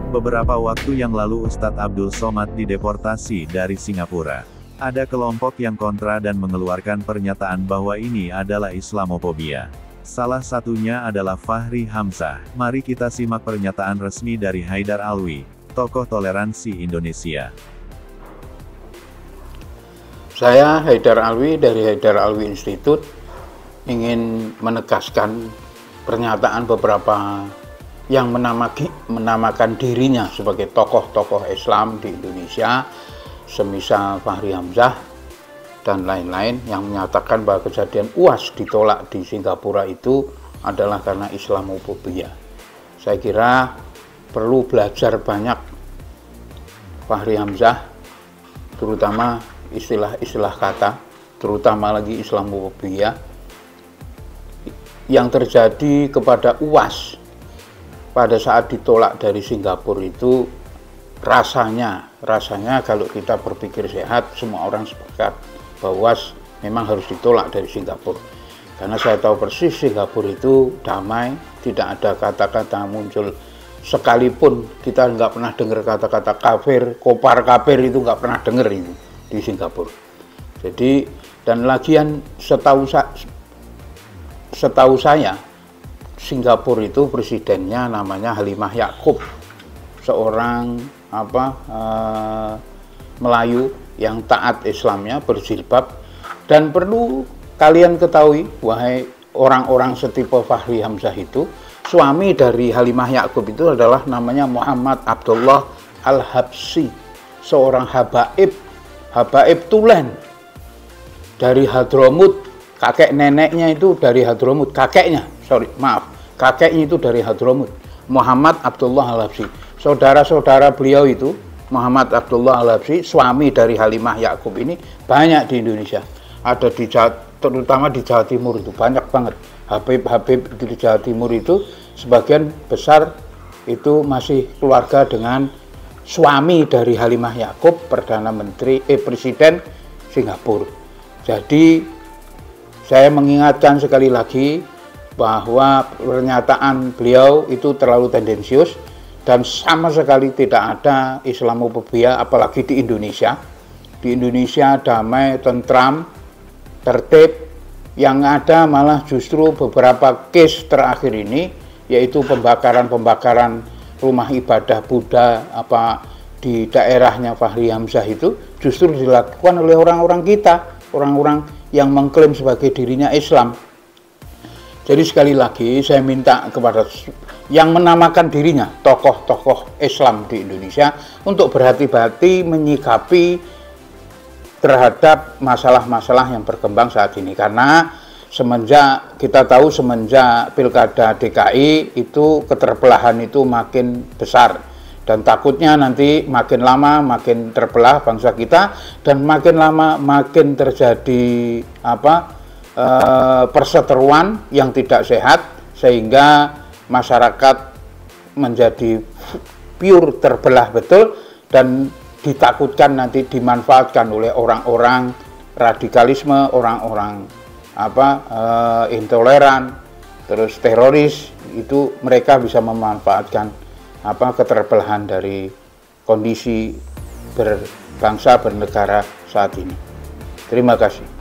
Beberapa waktu yang lalu Ustadz Abdul Somad dideportasi dari Singapura. Ada kelompok yang kontra dan mengeluarkan pernyataan bahwa ini adalah Islamofobia. Salah satunya adalah Fahri Hamzah. Mari kita simak pernyataan resmi dari Haidar Alwi, tokoh toleransi Indonesia. Saya Haidar Alwi dari Haidar Alwi Institute ingin menegaskan pernyataan beberapa yang menamakan dirinya sebagai tokoh-tokoh Islam di Indonesia, semisal Fahri Hamzah dan lain-lain, yang menyatakan bahwa kejadian UAS ditolak di Singapura itu adalah karena Islamofobia. Saya kira perlu belajar banyak Fahri Hamzah, terutama istilah-istilah kata, terutama lagi Islamofobia yang terjadi kepada UAS pada saat ditolak dari Singapura itu. Rasanya kalau kita berpikir sehat, semua orang sepakat bahwa UAS memang harus ditolak dari Singapura, karena saya tahu persis Singapura itu damai, tidak ada kata-kata muncul, sekalipun kita nggak pernah dengar kata-kata kafir, kopar kafir, itu nggak pernah dengar itu di Singapura. Jadi, dan lagian setahu saya Singapura itu presidennya namanya Halimah Yacob, seorang Melayu yang taat Islamnya, berjilbab. Dan perlu kalian ketahui, wahai orang-orang setipe Fahri Hamzah, itu suami dari Halimah Yacob itu adalah namanya Muhammad Abdullah Al-Habsyi, seorang habaib tulen dari Hadramut. Kakek neneknya itu dari Hadramut, kakeknya itu dari Hadramut, Muhammad Abdullah Al-Habsyi. Saudara-saudara beliau itu, Muhammad Abdullah Al-Habsyi, suami dari Halimah Yacob, ini banyak di Indonesia. Ada terutama di Jawa Timur itu banyak banget. Habib di Jawa Timur itu sebagian besar itu masih keluarga dengan suami dari Halimah Yacob, Presiden Singapura. Jadi saya mengingatkan sekali lagi bahwa pernyataan beliau itu terlalu tendensius dan sama sekali tidak ada Islamofobia, apalagi di Indonesia. Di Indonesia damai, tentram, tertib. Yang ada malah justru beberapa case terakhir ini, yaitu pembakaran rumah ibadah Buddha di daerahnya Fahri Hamzah, itu justru dilakukan oleh orang-orang kita, orang-orang yang mengklaim sebagai dirinya Islam. Jadi sekali lagi saya minta kepada yang menamakan dirinya tokoh-tokoh Islam di Indonesia untuk berhati-hati menyikapi terhadap masalah-masalah yang berkembang saat ini, karena semenjak Pilkada DKI itu keterbelahan itu makin besar, dan takutnya nanti makin lama makin terbelah bangsa kita, dan makin lama makin terjadi perseteruan yang tidak sehat, sehingga masyarakat menjadi pure terbelah betul, dan ditakutkan nanti dimanfaatkan oleh orang-orang radikalisme, orang-orang intoleran, terus teroris. Itu mereka bisa memanfaatkan keterbelahan dari kondisi berbangsa bernegara saat ini. Terima kasih.